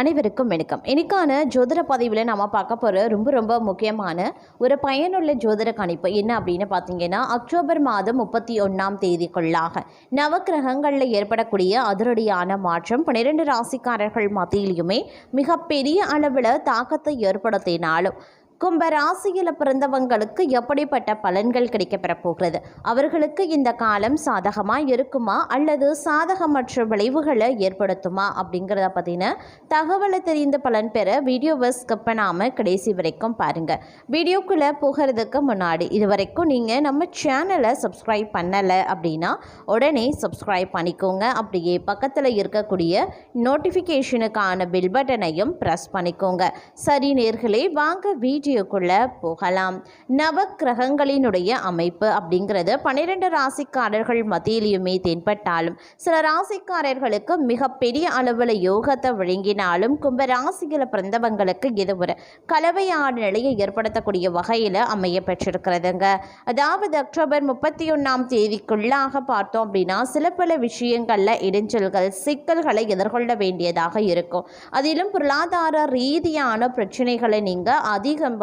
அனைவருக்கும் வணக்கம். இன்னைக்கான ஜோதிட பதிவில் நம்ம பார்க்க போகிற ரொம்ப முக்கியமான ஒரு பயனுள்ள ஜோதிட கணிப்பு என்ன அப்படின்னு பார்த்தீங்கன்னா, அக்டோபர் மாதம் 31ஆம் தேதிக்குள்ளாக நவக்கிரகங்களில் ஏற்படக்கூடிய அதிரடியான மாற்றம் 12 ராசிக்காரர்கள் மத்தியிலுமே மிகப்பெரிய அளவில் தாக்கத்தை ஏற்படுத்தினாலும் கும்ப ராசியில் பிறந்தவங்களுக்கு எப்படிப்பட்ட பலன்கள் கிடைக்கப்பெற போகிறது, அவர்களுக்கு இந்த காலம் சாதகமாக இருக்குமா அல்லது சாதகமற்ற விளைவுகளை ஏற்படுத்துமா அப்படிங்கிறத பற்றின தகவலை தெரிந்து பலன் பெற வீடியோவை ஸ்கிப் பண்ணாமல் கடைசி வரைக்கும் பாருங்கள். வீடியோக்குள்ளே போகிறதுக்கு முன்னாடி இது வரைக்கும் நீங்கள் நம்ம சேனலை சப்ஸ்கிரைப் பண்ணலை அப்படின்னா உடனே சப்ஸ்கிரைப் பண்ணிக்கோங்க. அப்படியே பக்கத்தில் இருக்கக்கூடிய நோட்டிஃபிகேஷனுக்கான பில் பட்டனையும் ப்ரெஸ் பண்ணிக்கோங்க. சரி நேர்களே, வாங்க வீடியோக்குள்ளே போகலாம். நவக்கிரகங்களினுடைய அமைப்பு அப்படிங்கிறது 12 ராசிக்காரர்கள் மத்தியிலுமே தென்பட்டாலும் சில ராசிக்காரர்களுக்கு மிகப்பெரிய அளவில் யோகத்தை வழங்கினாலும் கும்ப ராசியில் பிறந்தவங்களுக்கு இது ஒரு கலவையான நிலையை ஏற்படுத்தக்கூடிய வகையில் அமைய பெற்றிருக்கிறதுங்க. அதாவது அக்டோபர் 31ஆம் தேதிக்குள்ளாக பார்த்தோம் அப்படின்னா சில பல விஷயங்களில் இடைஞ்சல்கள் சிக்கல்களை எதிர்கொள்ள வேண்டியதாக இருக்கும். அதிலும் பொருளாதார ரீதியான பிரச்சனைகளை நீங்கள் அதிகம்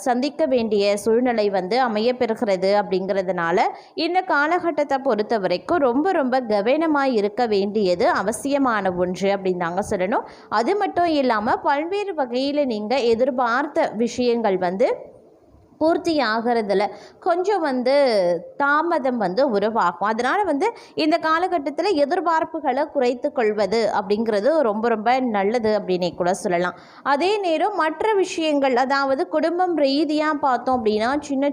சந்திக்க வேண்டிய சூழ்நிலை அமையப்பெறுகிறது. அப்படிங்கிறதுனால இந்த காலகட்டத்தை பொறுத்த வரைக்கும் ரொம்ப கவனமாக இருக்க வேண்டியது அவசியமான ஒன்று அப்படின்னு தாங்க சொல்லணும். அது மட்டும் இல்லாமல் பல்வேறு வகையில் நீங்கள் எதிர்பார்த்த விஷயங்கள் பூர்த்தி ஆகிறதுல கொஞ்சம் தாமதம் உருவாகும். அதனால் இந்த காலகட்டத்தில் எதிர்பார்ப்புகளை குறைத்து கொள்வது அப்படிங்கிறது ரொம்ப நல்லது அப்படின்னே கூட சொல்லலாம். அதே நேரம் மற்ற விஷயங்கள், அதாவது குடும்பம் ரீதியாக பார்த்தோம் அப்படின்னா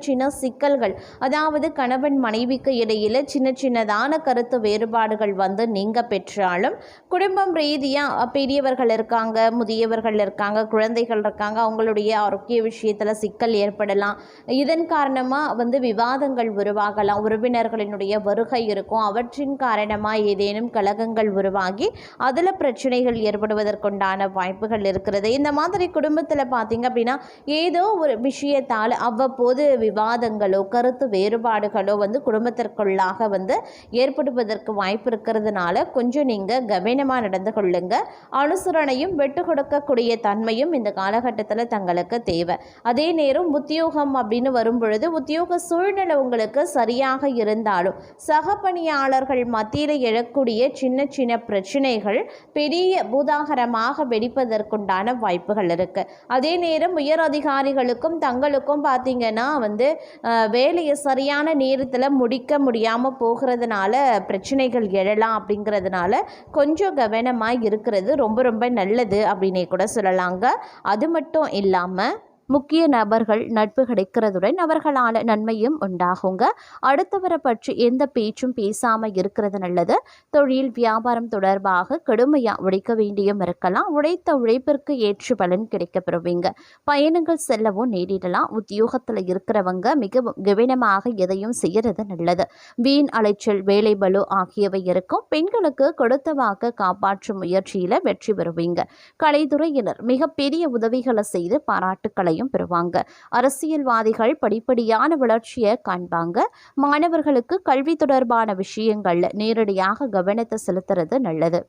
சின்ன சிக்கல்கள், அதாவது கணவன் மனைவிக்கு இடையில் சின்னதான கருத்து வேறுபாடுகள் நீங்கள் பெற்றாலும் குடும்பம் ரீதியாக பெரியவர்கள் இருக்காங்க, முதியவர்கள் இருக்காங்க, குழந்தைகள் இருக்காங்க, அவங்களுடைய ஆரோக்கிய விஷயத்தில் சிக்கல் ஏற்படலாம். இதன் காரணமாக விவாதங்கள் உருவாகலாம். உறவினர்களினுடைய வருகை இருக்கும், அவற்றின் காரணமாக ஏதேனும் கலகங்கள் உருவாகி அதில் பிரச்சனைகள் ஏற்படுவதற்குண்டான வாய்ப்புகள் இருக்கிறது. இந்த மாதிரி குடும்பத்தில் பார்த்தீங்க அப்படின்னா ஏதோ ஒரு விஷயத்தால் அவ்வப்போது விவாதங்களோ கருத்து வேறுபாடுகளோ குடும்பத்திற்குள்ளாக ஏற்படுவதற்கு வாய்ப்பு இருக்கிறதுனால கொஞ்சம் நீங்கள் கவனமாக நடந்து கொள்ளுங்க. அனுசரணையும் விட்டு கொடுக்கக்கூடிய தன்மையும் இந்த காலகட்டத்தில் தங்களுக்கு தேவை. அதே நேரம் உத்தியோகம் அப்படின்னு வரும் பொழுது உத்தியோக சூழ்நிலை உங்களுக்கு சரியாக இருந்தாலும் சக பணியாளர்கள் மத்தியில் எழக்கூடிய சின்ன பிரச்சனைகள் பெரிய பூதாகரமாக வெடிப்பதற்குண்டான வாய்ப்புகள் இருக்கு. அதே நேரம் உயர் அதிகாரிகளுக்கும் தங்களுக்கும் பார்த்தீங்கன்னா வேலையை சரியான நேரத்தில் முடிக்க முடியாமல் போகிறதுனால பிரச்சனைகள் எழலாம். அப்படிங்கிறதுனால கொஞ்சம் கவனமாக இருக்கிறது ரொம்ப நல்லது அப்படின்னே கூட சொல்லலாங்க. அது மட்டும் இல்லாமல் முக்கிய நபர்கள் நட்பு கிடைக்கிறதுடன் அவர்களால் நன்மையும் உண்டாகுங்க. அடுத்தவரை பற்றி எந்த பேச்சும் பேசாமல் இருக்கிறது நல்லது. தொழில் வியாபாரம் தொடர்பாக கடுமையாக உழைக்க வேண்டியும் இருக்கலாம். உழைத்த உழைப்பிற்கு ஏற்ற பலன் கிடைக்கப்பெறுவீங்க. பயணங்கள் செல்லவும் நேரிடலாம். உத்தியோகத்தில் இருக்கிறவங்க மிகவும் கவனமாக எதையும் செய்யறது நல்லது. வீண் அலைச்சல் வேலை பலு ஆகியவை இருக்கும். பெண்களுக்கு கொடுத்த வாக்கு காப்பாற்றும் முயற்சியில் வெற்றி பெறுவீங்க. கலைத்துறையினர் மிகப்பெரிய உதவிகளை செய்து பாராட்டுக்களை பெறுவாங்க. அரசியல்வாதிகள் படிப்படியான வளர்ச்சியை காண்பாங்க. மாணவர்களுக்கு கல்வி தொடர்பான விஷயங்கள்ல நேரடியாக கவனத்தை செலுத்துறது நல்லது.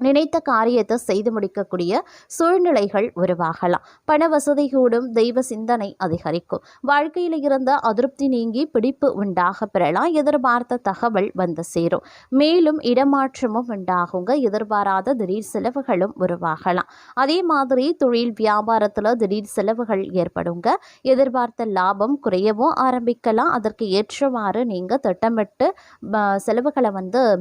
நினைத்த காரியத்தை செய்து முடிக்கக்கூடிய சூழ்நிலைகள் உருவாகலாம். பண வசதி கூடும். தெய்வ சிந்தனை அதிகரிக்கும். வாழ்க்கையில் இருந்த அதிருப்தி நீங்கி பிடிப்பு உண்டாக பெறலாம். எதிர்பார்த்த தகவல் சேரும். மேலும் இடமாற்றமும் உண்டாகுங்க. எதிர்பாராத திடீர் செலவுகளும் உருவாகலாம். அதே மாதிரி தொழில் வியாபாரத்தில் திடீர் செலவுகள் ஏற்படுங்க. எதிர்பார்த்த லாபம் குறையவும் ஆரம்பிக்கலாம். அதற்கு ஏற்றவாறு நீங்கள் திட்டமிட்டு செலவுகளை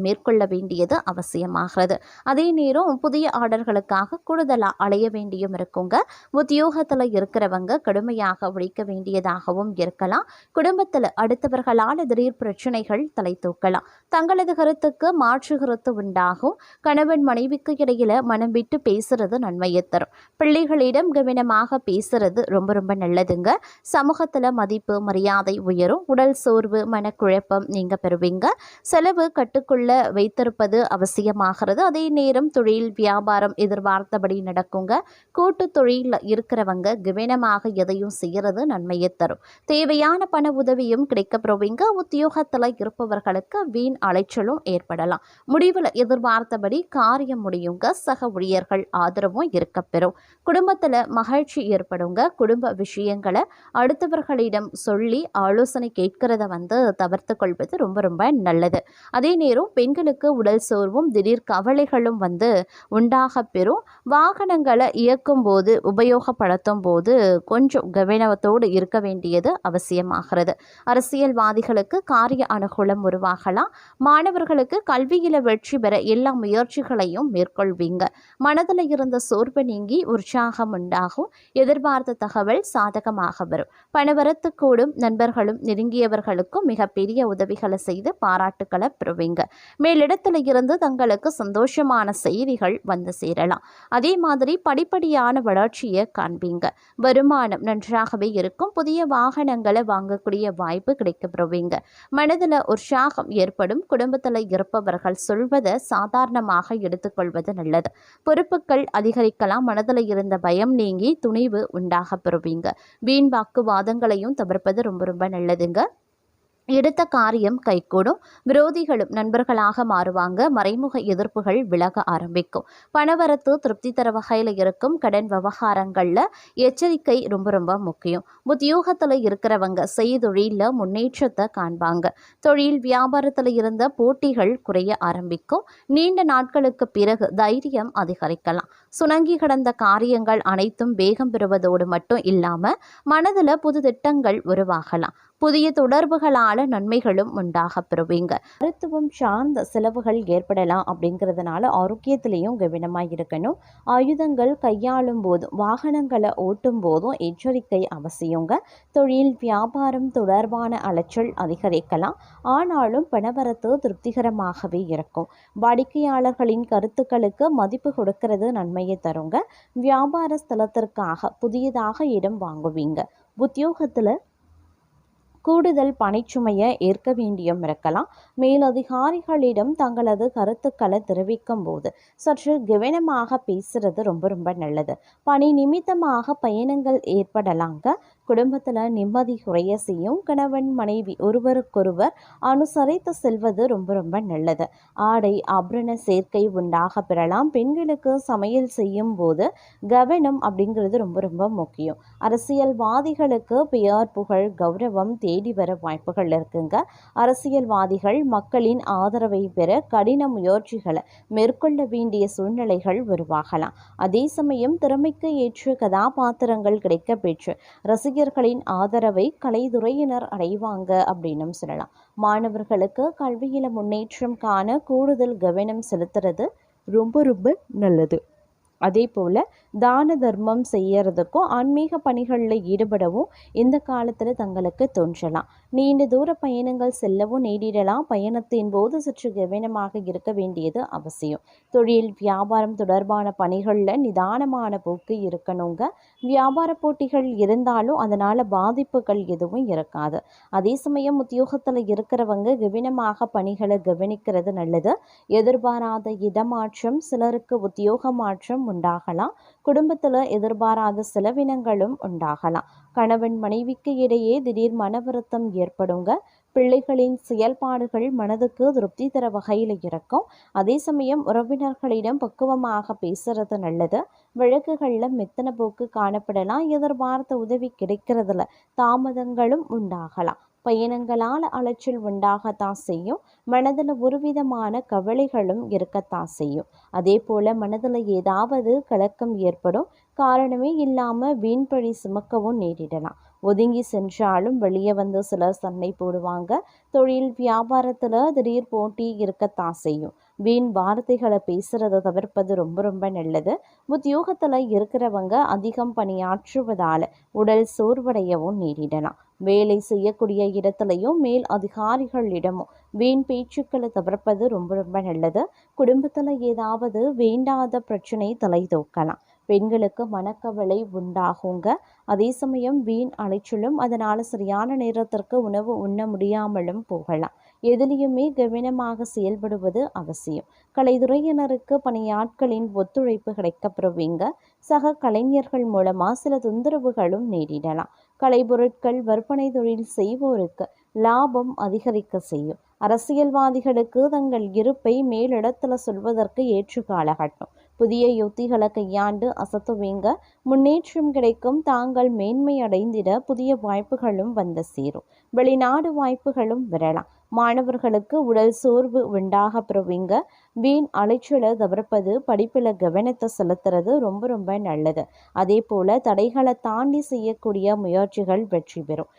மேற்கொள்ள வேண்டியது அவசியமாகிறது. அதே நேரம் புதிய ஆர்டர்களுக்காக கூடுதலாக அலைய வேண்டியும் இருக்குங்க. உத்தியோகத்தில் இருக்கிறவங்க கடுமையாக உழைக்க வேண்டியதாகவும் இருக்கலாம். குடும்பத்தில் அடுத்தவர்களால் திடீர் பிரச்சனைகள் தலை தூக்கலாம். தங்களது கருத்துக்கு மாற்று கருத்து உண்டாகும். கணவன் மனைவிக்கு இடையில மனம் விட்டு பேசுறது நன்மையை தரும். பிள்ளைகளிடம் கவனமாக பேசுறது ரொம்ப நல்லதுங்க. சமூகத்தில் மதிப்பு மரியாதை உயரும். உடல் சோர்வு மனக்குழப்பம் நீங்க பெறுவீங்க. செலவு கட்டுக்குள்ள வைத்திருப்பது அவசியமாகிறது. அதே நேரம் நேரம் தொழில் வியாபாரம் எதிர்பார்த்தபடி நடக்குங்க. கூட்டு தொழிலில் இருக்கிறவங்க கவனமாக எதையும் செய்யறது நன்மையை தரும். தேவையான பண உதவியும் கிடைக்கப்பெறுவீங்க. உத்தியோகத்தில் இருப்பவர்களுக்கு வீண் அலைச்சலும் ஏற்படலாம். முடிவில் எதிர்பார்த்தபடி காரியம் முடியுங்க. சக ஊழியர்கள் ஆதரவும் இருக்கப்பெறும். குடும்பத்தில் மகிழ்ச்சி ஏற்படுங்க. குடும்ப விஷயங்களை அடுத்தவர்களிடம் சொல்லி ஆலோசனை கேட்கிறத தவிர்த்து கொள்வது ரொம்ப ரொம்ப நல்லது. அதே நேரம் பெண்களுக்கு உடல் சோர்வும் திடீர் கவலைகளும் உண்டாக பெறும். வாகனங்களை இயக்கும் போது உபயோகப்படுத்தும் போது கொஞ்சம் கவனத்தோடு இருக்க வேண்டியது அவசியமாகிறது. அரசியல்வாதிகளுக்கு காரிய அனுகூலம் உருவாகலாம். மாணவர்களுக்கு கல்வியில வெற்றி பெற எல்லா முயற்சிகளையும் மேற்கொள்வீங்க. மனதில் இருந்த சோர்வு நீங்கி உற்சாகம் உண்டாகும். எதிர்பார்த்த தகவல் சாதகமாக வரும். பணவரத்து கூடும். நண்பர்களும் நெருங்கியவர்களுக்கும் மிகப்பெரிய உதவிகளை செய்து பாராட்டுக்களை பெறுவீங்க. மேலிடத்தில் இருந்து தங்களுக்கு சந்தோஷமான செய்திகள் சேரலாம். அதே மாதிரி படிப்படியான வளர்ச்சியை காண்பீங்க. வருமானம் நன்றாகவே இருக்கும். புதிய வாகனங்களை வாங்கக்கூடிய வாய்ப்பு கிடைக்கப்பெறுவீங்க. மனதில் உற்சாகம் ஏற்படும். குடும்பத்தில் இருப்பவர்கள் சொல்வதை சாதாரணமாக எடுத்துக்கொள்வது நல்லது. பொறுப்புகள் அதிகரிக்கலாம். மனதில் இருந்த பயம் நீங்கி துணிவு உண்டாக பெறுவீங்க. வீண் வாக்குவாதங்களையும் தவிர்ப்பது ரொம்ப ரொம்ப நல்லதுங்க. எடுத்த காரியம் கைகூடும். விரோதிகளும் நண்பர்களாக மாறுவாங்க. மறைமுக எதிர்ப்புகள் விலக ஆரம்பிக்கும். பணவரத்து திருப்தி தர வகையில் இருக்கும். கடன் விவகாரங்களில் எச்சரிக்கை ரொம்ப ரொம்ப முக்கியம். உத்தியோகத்தில் இருக்கிறவங்க செய்தொழிலில் முன்னேற்றத்தை காண்பாங்க. தொழில் வியாபாரத்தில் இருந்த போட்டிகள் குறைய ஆரம்பிக்கும். நீண்ட நாட்களுக்கு பிறகு தைரியம் அதிகரிக்கலாம். சுணங்கி கிடந்த காரியங்கள் அனைத்தும் வேகம் பெறுவதோடு மட்டும் இல்லாமல் மனதில் புது திட்டங்கள் உருவாகலாம். புதிய தொடர்புகளால் நன்மைகளும் உண்டாக பெறுவீங்க. மருத்துவம் சார்ந்த செலவுகள் ஏற்படலாம். அப்படிங்கிறதுனால ஆரோக்கியத்திலையும் கவனமாக இருக்கணும். ஆயுதங்கள் கையாளும் போதும் வாகனங்களை ஓட்டும் போதும் எச்சரிக்கை அவசியங்க. தொழில் வியாபாரம் தொடர்பான அலைச்சல் அதிகரிக்கலாம். ஆனாலும் பணவரத்து திருப்திகரமாகவே இருக்கும். வாடிக்கையாளர்களின் கருத்துக்களுக்கு மதிப்பு கொடுக்கிறது நன்மையை தருங்க. வியாபார ஸ்தலத்திற்காக புதியதாக இடம் வாங்குவீங்க. உத்தியோகத்தில் கூடுதல் பணிச்சுமையை ஏற்க வேண்டியும் இருக்கலாம். மேலதிகாரிகளிடம் தங்களது கருத்துக்களை தெரிவிக்கும் போது சற்று கவனமாக பேசுறது ரொம்ப ரொம்ப நல்லது. பணி நிமித்தமாக பயணங்கள் ஏற்படலாங்க. குடும்பத்தில் நிம்மதி குறைய செய்யும். கணவன் மனைவி ஒருவருக்கொருவர் அனுசரித்து செல்வது ரொம்ப ரொம்ப நல்லது. ஆடை ஆபரண சேர்க்கை உண்டாக பெறலாம். பெண்களுக்கு சமையல் செய்யும் போது கவனம் அப்படிங்கிறது ரொம்ப ரொம்ப முக்கியம். அரசியல்வாதிகளுக்கு பெயர் புகழ் கௌரவம் தேடி வர வாய்ப்புகள் இருக்குங்க. அரசியல்வாதிகள் மக்களின் ஆதரவை பெற கடின முயற்சிகளை மேற்கொள்ள வேண்டிய சூழ்நிலைகள் உருவாகலாம். அதே சமயம் திறமைக்கு ஏற்ற கதாபாத்திரங்கள் கிடைக்க பெற்று ரசிகர்களின் ஆதரவை கலைத்துறையினர் அடைவாங்க அப்படின்னு சொல்லலாம். மாணவர்களுக்கு கல்வியில முன்னேற்றம் காண கூடுதல் கவனம் செலுத்துறது ரொம்ப ரொம்ப நல்லது. அதே போல் தான தர்மம் செய்யறதுக்கும் ஆன்மீக பணிகளில் ஈடுபடவும் இந்த காலத்தில் தங்களுக்கு தோன்றலாம். நீண்ட தூர பயணங்கள் செல்லவும் நேரிடலாம். பயணத்தின் போது சற்று கவனமாக இருக்க வேண்டியது அவசியம். தொழில் வியாபாரம் தொடர்பான பணிகளில் நிதானமான போக்கு இருக்கணுங்க. வியாபார போட்டிகள் இருந்தாலும் அதனால் பாதிப்புகள் எதுவும் இருக்காது. அதே சமயம் உத்தியோகத்தில் இருக்கிறவங்க கவனமாக பணிகளை கவனிக்கிறது நல்லது. எதிர்பாராத இடமாற்றம், சிலருக்கு உத்தியோக மாற்றம் உண்டாகலாம். குடும்பத்தில் எதிர்பாராத செலவினங்களும் உண்டாகலாம். கணவன் மனைவிக்கு இடையே திடீர் மன வருத்தம் ஏற்படுங்க. பிள்ளைகளின் செயல்பாடுகள் மனதுக்கு திருப்தி தர வகையில் இருக்கும். அதே சமயம் உறவினர்களிடம் பக்குவமாக பேசுறது நல்லது. வழக்குகளில் மெத்தன போக்கு காணப்படலாம். எதிர்பார்த்த உதவி கிடைக்கிறதுல தாமதங்களும் உண்டாகலாம். பயணங்களால் அலைச்சல் உண்டாகத்தான் செய்யும். மனதில் ஒருவிதமான கவலைகளும் இருக்கத்தான் செய்யும். அதே போல் மனதில் ஏதாவது கலக்கம் ஏற்படும். காரணமே இல்லாமல் வீண்பழி சுமக்கவும் நேரிடலாம். ஒதுங்கி சென்றாலும் வெளியே சிலர் சண்டை போடுவாங்க. தொழில் வியாபாரத்தில் திடீர் போட்டி இருக்கத்தான் செய்யும். வீண் வார்த்தைகளை பேசுறதை தவிர்ப்பது ரொம்ப ரொம்ப நல்லது. உத்தியோகத்தில் இருக்கிறவங்க அதிகம் பணியாற்றுவதால் உடல் சோர்வடையவும் நேரிடலாம். வேலை செய்யக்கூடிய இடத்துலையும் மேல் அதிகாரிகளிடமும் வீண் பேச்சுக்களை தவிர்ப்பது ரொம்ப ரொம்ப நல்லது. குடும்பத்தில் ஏதாவது வேண்டாத பிரச்சனை தலை தூக்கலாம். பெண்களுக்கு மனக்கவலை உண்டாகுங்க. அதே சமயம் வீண் அலைச்சலும், அதனால் சரியான நேரத்திற்கு உணவு உண்ண முடியாமலும் போகலாம். எதிலையுமே கவனமாக செயல்படுவது அவசியம். கலைத்துறையினருக்கு பணியாட்களின் ஒத்துழைப்பு கிடைக்கப்பெறுவீங்க. சக கலைஞர்கள் மூலமாக சில தொந்தரவுகளும் நேரிடலாம். கலைப்பொருட்கள் விற்பனை தொழில் செய்வோருக்கு லாபம் அதிகரிக்க செய்யும். அரசியல்வாதிகளுக்கு தங்கள் இருப்பை மேலிடத்துல சொல்வதற்கு ஏற்ற காலகட்டம். புதிய யுத்திகளை கையாண்டு அசத்துவீங்க. முன்னேற்றம் கிடைக்கும். தாங்கள் மேன்மை அடைந்திட புதிய வாய்ப்புகளும் வந்து சேரும். வெளிநாடு வாய்ப்புகளும் வரலாம். மாணவர்களுக்கு உடல் சோர்வு உண்டாக பெறுவீங்க. வீண் அலைச்சலை தவிர்ப்பது, படிப்பில் கவனத்தை செலுத்துறது ரொம்ப ரொம்ப நல்லது. அதே போல தடைகளை தாண்டி செய்யக்கூடிய முயற்சிகள் வெற்றி பெறும்.